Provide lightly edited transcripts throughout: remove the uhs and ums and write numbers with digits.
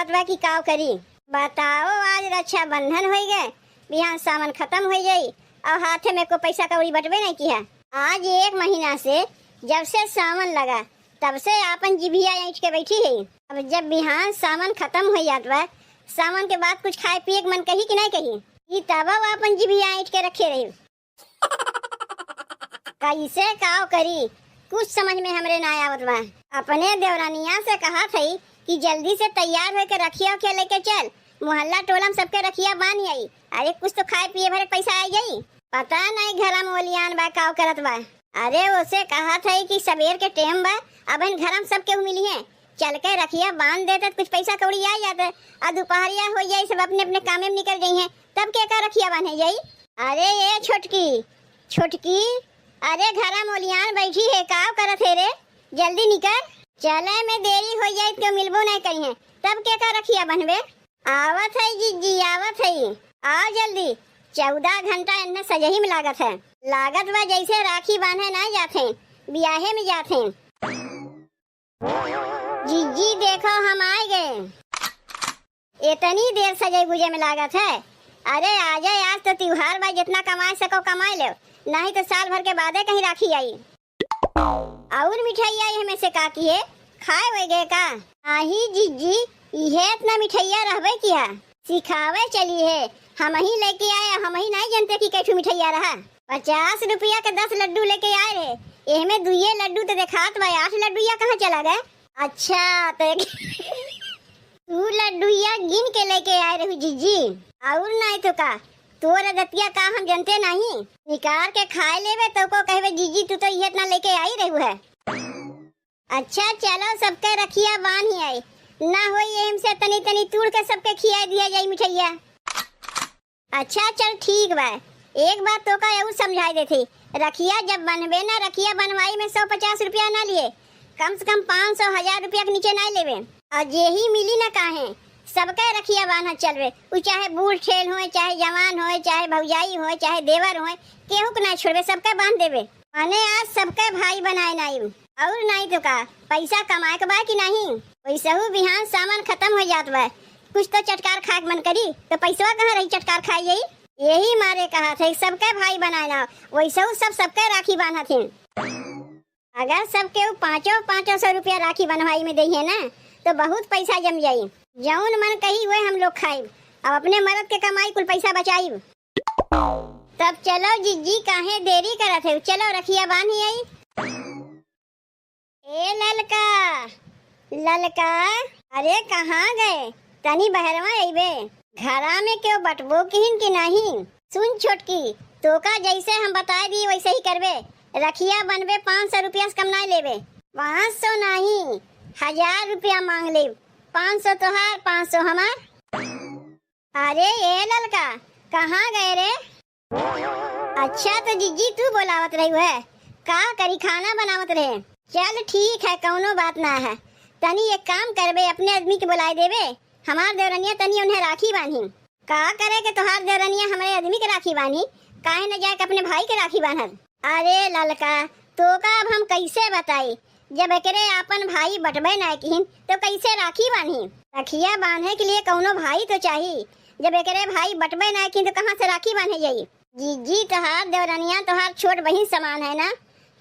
आवत बा कि काव करी। बताओ आज रक्षाबंधन हो गए, बिहान सामान खत्म हो जाई और हाथे में को पैसा कौड़ी बटवे नहीं किया। आज 1 महीना से जब से सावन लगा तब से आपन जिभिया ऐंठ के बैठी है। अब जब बिहान सामान खत्म हो जात बा, सावन के बाद कुछ खाए पिए के मन कही कि नहीं कही, ई तब आपन जिभिया ऐंठ के रखे रही। कैसे काव करी कुछ समझ में हमरे ना आवत बा। अपने देवरानिया से कहा थी कि जल्दी से तैयार होके रखिया के लेके चल, मोहल्ला टोला में सबके रखिया बानी आई। अरे कुछ तो खाए पिए भरे पैसा आई गई, पता नहीं घर में ओलियान बा काव करत बा। अरे उसे कहा था कि सवेर के टाइम बा, अब इन घर में सबके मिली है, चल के रखिया बांध देते कुछ पैसा कौड़ी आ जाते और दोपहरिया हो जाये सब अपने अपने काम में निकल गई है, तब क्या का रखिया बांधे जाई। अरे ये छोटकी छोटकी, अरे घर में ओलियान बैठी है, काव करत है रे, जल्दी निकल, चले में देरी हो जाये तो मिलबो नहीं कही है, तब क्या का रखिया बनवे। आवत है जीजी आवत है, आओ जल्दी, 14 घंटा इन्हें सजही में लागत है। लागत बा जैसे राखी बांधे ना जाते, ब्याहे में जाते। जीजी देखो हम आ गए, इतनी देर सजे गुजे में लागत है। अरे आ जाए, आज तो त्योहार बा, जितना कमा सको कमा लो, नहीं तो साल भर के बाद कहीं राखी आई। और मिठाई आई हमें से का की है, खाए हुए गए का। आही जीजी ये इतना मिठाइया रहबे किया, सिखावे चली है, हम ही लेके आए, हम ही नहीं जानते कि कैठू मिठाइया रहा। 50 रुपया के 10 लड्डू लेके आए रे, एहमे 2 लड्डू तो दिखात भाई, 8 लड्डूया कहाँ चला गए। अच्छा तो तू लड्डूया गिन के लेके आए रही जीजी, और नहीं तो का तोर दतिया का हम जानते नहीं, निकाल के खाए लेवे तो को कहवे जीजी तू तो ये इतना लेके आई रही है। अच्छा चलो सबके रखिया बांध ही आई, ना हो ये से तनी तनी तूड़ के सबके खिया दिया जाए मिठाइया। अच्छा चल ठीक बा, एक बात तो का यू समझाई देती, रखिया जब बनवे ना, रखिया बनवाई में 150 रुपया ना लिए, कम से कम 500 1000 रुपया के नीचे ना लेवे। और यही मिली ना काहे सबके रखिया बांधा चलवे, वो चाहे बूढ़ ठेल हो, चाहे जवान हो, चाहे भौजाई हो, चाहे देवर हो, केहू के ना छोड़वे, सबके बांध देवे। माने आज सबके भाई बनाए नहीं, और नहीं तो का पैसा कमाए के बा कि नहीं, वैसे हु बिहान सामान खत्म हो जात बा, कुछ तो चटकार खाए मन करी तो पैसा कहाँ रही चटकार खाई जाई। यही मारे कहा थे सबके भाई बनाए ना, वैसे हु सब सबके राखी बांधा थे। अगर सबके 500 रुपया राखी बनवाई में दही है ना, तो बहुत पैसा जम जाई, जौन मन कही हुए हम लोग खाई, अब अपने मर्द के कमाई कुल पैसा बचाई। तब चलो जीजी काहे देरी करत है, चलो रखिया बांधी आई। ए ललका ललका, अरे कहाँ गए, तनी बहरवा अइबे, घरा में क्यों बटबो किहिन की नहीं। सुन छोटकी, तो का जैसे हम बता दी वैसे ही करबे, रखिया बनबे 500 रुपया से कम नहीं लेबे, 500 नहीं 1000 रुपया मांग ले, 500 तोहार 500 हमार। अरे ये ललका कहाँ गए रे। अच्छा तो जीजी तू बोलावत रही है, का करी खाना बनावत रहे, चल ठीक है कौनो बात ना है, तनी एक काम करबे, अपने आदमी के बुलाए देवे, हमार देवरनिया तनी उन्हें राखी बांधी। का करे के तोहार देवरनिया हमारे आदमी के राखी बांधी, काहे न जाके अपने भाई के राखी बांधल। अरे ललका तो का अब हम कैसे बताई, जब एकरे अपन भाई बटबे ना किहिन तो कैसे राखी बांधी। रखिया बांधे के लिए कौनो भाई तो चाहिए, जब एकरे भाई बटबे ना किहिन तो कहाँ से राखी बांधे जाई। जीजी तोहार देवरनिया तोहार छोट बहिन समान है ना,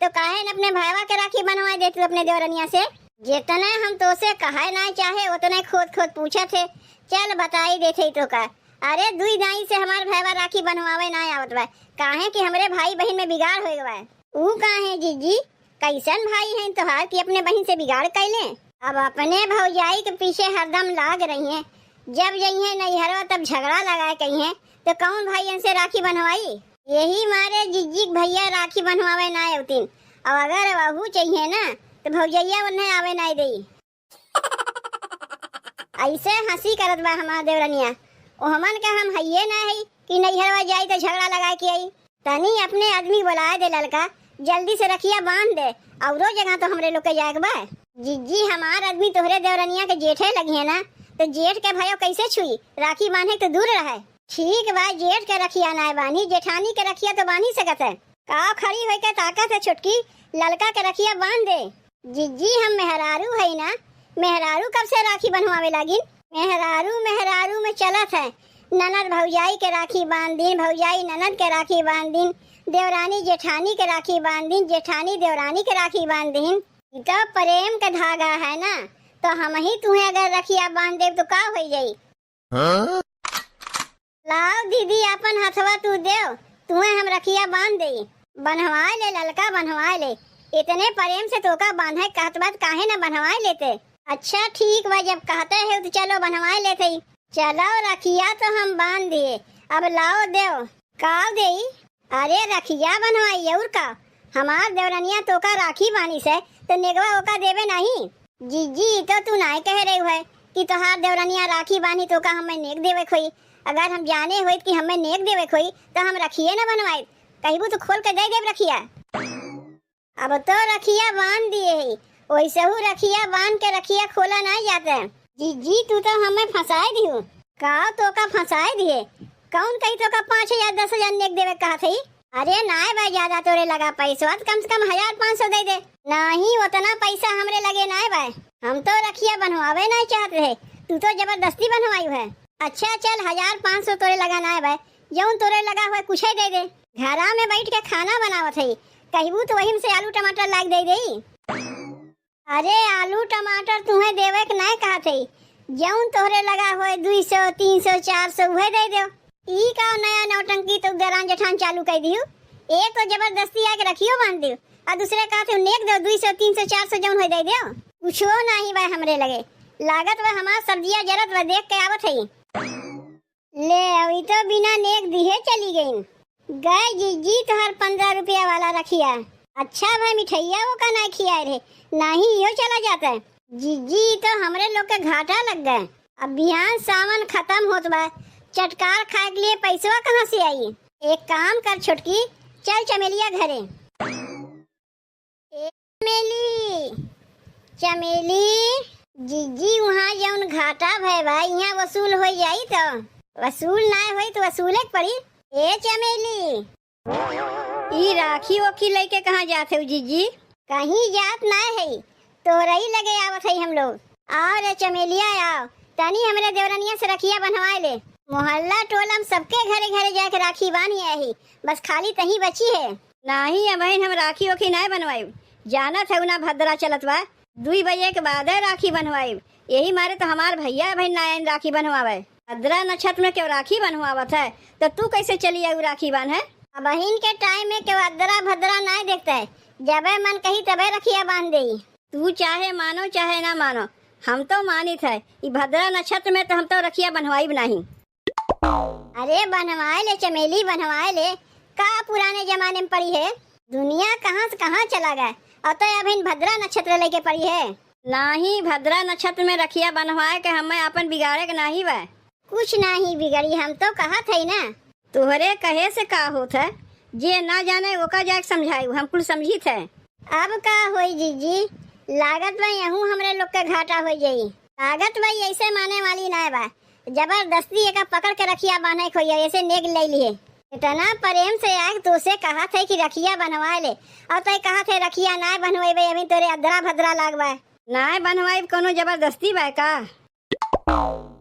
तो काहे न अपने भाईवा के राखी बनवा दे तू अपने देवरनिया से। जितने हम तो से कहे ना चाहे उतने खोद खोद पूछे थे, चल बताई देते तो का। अरे दुई दाई से हमार भाईवा राखी बनवावे ना आवत बा, काहे कि हमरे भाई बहन में बिगाड़ हो गवा। ऊ काहे जीजी कैसन भाई हैं तोहार कि अपने बहन से बिगाड़ कैले। अब अपने भौजाई के पीछे हरदम लाग रही हैं, जब जइहे नैहरवा तब झगड़ा लगाए कहीं तो कौन भाई से राखी बनवाई। यही मारे जीजी भैया राखी बनवावे ना आवतीन, और अगर वहू चाहिए ना तो भौजैया उन्हें आवे नहीं दी। ऐसे हंसी करत बा हमार देवरनिया, ओ हमन के हम हइये ना है कि नैहरवा जाई तो झगड़ा लगा के आई। तनी अपने आदमी बुलाए दे ललका, जल्दी से रखिया बांध दे, और जगह तो हमरे लोग के जाए बा। जीजी हमार आदमी तोहरे देवरनिया के जेठे लगी है ना, तो जेठ के भयो कैसे छुई, राखी बांधे तो दूर रहे। ठीक बा जेठ के रखिया ना बानी, जेठानी के रखिया तो बांधी सकत है। का खड़ी होके ताकत है छुटकी, ललका के रखिया बांध दे। जीजी हम मेहरारू है ना, मेहरारू कब से राखी बनवावे लागिन, मेहरारू मेहरारू में चलत है। ननद भौजाई के राखी बांध दिन, भौजाई ननद के राखी बांध दिन, देवरानी जेठानी के राखी बांध दिन, जेठानी देवरानी के राखी बांध दिन। ई तो प्रेम का धागा है ना, तो हम ही तुम्हें अगर रखिया बांध दे तो का हो जाई? लाओ दीदी अपन हथवा तू देव, तुम्हें हम रखिया बांध दे। बनवा ले ललका, बनवा ले। इतने प्रेम से तोका बांधे कहत बात काहे न बनवा लेते? अच्छा ठीक बा, जब कहते है तो चलो बनवा लेते। चलो रखिया तो हम बांध दिए, अब लाओ देव। का देई? अरे रखिया बनवाई और का? हमार देवरनिया तोका राखी बानी से तो नेगवा ओका देवे नहीं। जीजी तो तू नहीं कह रही है कि तोहार देवरनिया राखी बानी तोका हमें नेक देवे खोई। अगर हम जाने हुए कि हमें नेक देवे खोई तो हम रखिए न बनवाई। कहबू तो खोल के दे देव रखिया। अब तो रखिया बांध दिए है, वैसे हूँ रखिया बांध के रखिया खोला नहीं जाता है। जीजी तू तो हमें फंसाए दी हूँ। का तो का फंसाए दिए? कौन कही तो का 5,000 10,000 नेक देवे कहा थी? अरे नाय भाई, ज्यादा तोरे लगा पैसा, कम से कम 1,500 दे दे। नहीं उतना पैसा हमरे लगे नाय भाई, हम तो रखिया बनवावे नहीं चाहते है, तू तो जबरदस्ती बनवाई है। अच्छा चल 1,500 तोरे लगा नाय भाई, जौन तोरे लगा हुआ कुछ ही दे दे। घरा में बैठ के खाना बनावत है, कहबू तो वही से आलू टमाटर लाग दे दे। अरे आलू टमाटर तुम्हें देवे के नहीं कहा थे, जौन तोहरे लगा हुए 200 300 400 वह दे दो। ई का नया नौटंकी तो दरान जेठान चालू कर दियो। एक तो जबरदस्ती आके रखियो बांध दियो, और दूसरे का थे नेक दो 200 300 400 जौन हो दे दो। कुछ नहीं भाई हमरे लगे लागत वह हमार सब्जियां जरत वह देख के आवत है। ले अभी तो बिना नेक दिए चली गई। गए जीजी तोहर 15 रुपया वाला रखिया। अच्छा भाई मिठाइया वो का नहीं खिया रे, नहीं यो चला जाता है। जीजी तो हमरे लोग के घाटा लग गए। अब बिहान सामान खत्म होत बा, चटकार खाए के लिए पैसा कहाँ से आई? एक काम कर छोटकी, चल चमेलिया घरे। चमेली चमेली जीजी वहाँ जौन घाटा भय भाई यहाँ वसूल हो जाई, तो वसूल ना होई तो वसूले पड़ी। ए चमेली, ई राखी वोखी लेके कहाँ जाते हो जीजी? कहीं जात ना है, तोरही लगे आवत है हम लोग। आओ रे चमेलिया आओ, तनी हमरे देवरनिया से रखिया बनवाए ले। मोहल्ला टोला में सबके घरे घरे जाके राखी बानी है, बस खाली तही बची है। नहीं अब हम राखी वोखी नहीं बनवाई, जाना था ना भद्रा चलत बा, 2 बजे के बाद राखी बनवाई। यही मारे तो हमार भैया बहन नायन राखी बनवावे। भद्रा नक्षत्र में क्यों राखी बनवावत है, तो तू कैसे चली आई राखी बन है? बहन के टाइम में क्यों अदरा भद्रा नहीं देखता है, जब मन कही तबे रखिया बांध दे। तू चाहे मानो चाहे ना मानो, हम तो मानी थे ये भद्रा नक्षत्र में तो हम तो रखिया बनवाई नहीं। अरे बनवाए ले चमेली बनवाए ले, का पुराने जमाने में पड़ी है, दुनिया कहाँ से कहाँ चला गया, और तो अब इन भद्रा नक्षत्र लेके पड़ी है। नहीं भद्रा नक्षत्र में रखिया बनवाए के हमें अपन बिगाड़े के नहीं बा। कुछ नहीं बिगड़ी, हम तो कहा थे ना। तुहरे कहे से का होत है, जे ना जाने वो का जाके समझायू, हम कुल समझी थे। अब का होई जीजी, लागत भाई यहूँ हमरे लोग के घाटा हो जाई। लागत भाई ऐसे माने वाली ना बा, जबरदस्ती एक पकड़ के रखिया बांधे खोई ऐसे नेग ले लिए। इतना प्रेम से आए तो से कहा थे कि रखिया बनवा ले, और तो कहा थे रखिया ना बनवाई, अभी तोरे अदरा भद्रा लागबा ना बनवाई, कोनो जबरदस्ती बा का?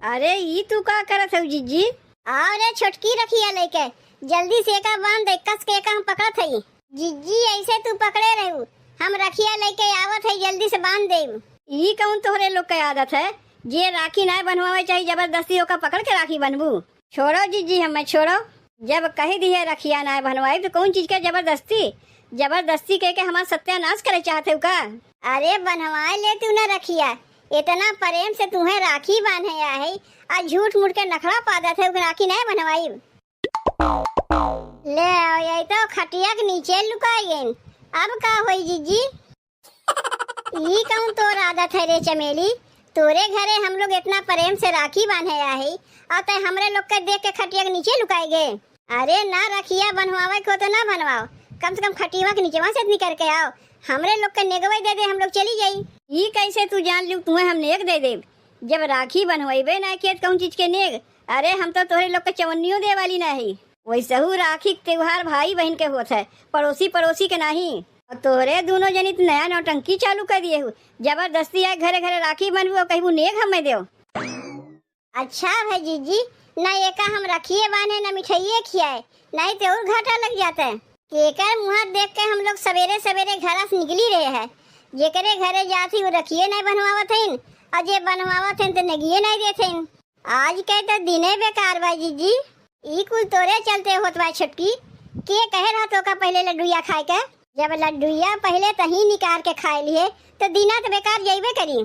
अरे ई तू का करत है जीजी? आओ रे छोटकी रखिया लेके, जल्दी से का बांध दे, कस के का हम पकड़त है। जीजी ऐसे तू पकड़े रहू, हम रखिया लेके आवत है, जल्दी से बांध दे। ई कौन तोहरे लोग के आदत है, जे राखी ना बनवावे चाहिए जबरदस्ती ओका पकड़ के राखी बनबू? छोड़ो जीजी हमें छोड़ो, जब कही दिए रखिया ना बनवाई तो कौन चीज के जबरदस्ती? जबरदस्ती कह के हमारा सत्यानाश करे चाहते हो का? अरे बनवाए ले तू ना रखिया, इतना प्रेम से तुम्हें राखी बांधे है, आज झूठ मूठ के नखरा पादा थे राखी नहीं बनवाई। ले ये तो खटिया के नीचे लुकाई गई। अब का होई जीजी? ये कौन तोर आदत है रे चमेली, तोरे घरे हम लोग इतना प्रेम से राखी बांधे है, और ते हमरे लोग के देख के खटिया के नीचे लुकाई गए। अरे ना रखिया बनवावे को तो ना बनवाओ, कम से कम खटिया के नीचे वहाँ से निकल के आओ, हमरे लोग के नेगवे दे दे, हम लोग चली जाई। ये कैसे तू जान लू तुम्हें हम नेग दे दे, जब राखी बनवाइबे ना किए कौन चीज के नेग? अरे हम तो तोहरे लोग के चवन्नियों दे वाली नहीं, वैसे हूँ राखी त्योहार भाई बहन के होत है, पड़ोसी पड़ोसी के नहीं। और तोहरे दोनों जनित नया नौटंकी चालू कर दिए हूँ, जबरदस्ती आए घरे घरे राखी बनबू और कहबू नेग हमें दो। अच्छा भाई जीजी, न एका हम रखिए बाने न मिठाइए खियाए, नहीं तो और घाटा लग जाता है। केकर मुँह देख के हम लोग सवेरे सवेरे घर से निकली रहे हैं। जेकरे घरे जाती वो रखिए नहीं बनवावत हईन, और जे बनवावत हईन तो नगिए नहीं देते हईन। आज के तो दिने बेकार बा जीजी। ई कुल तोरे चलते होत बा छुटकी। के कहे रहा तो का पहले लड्डूया खाए के? जब लड्डूया पहले तही निकाल के खाए लिए तो दिना तो बेकार जाइबे करी।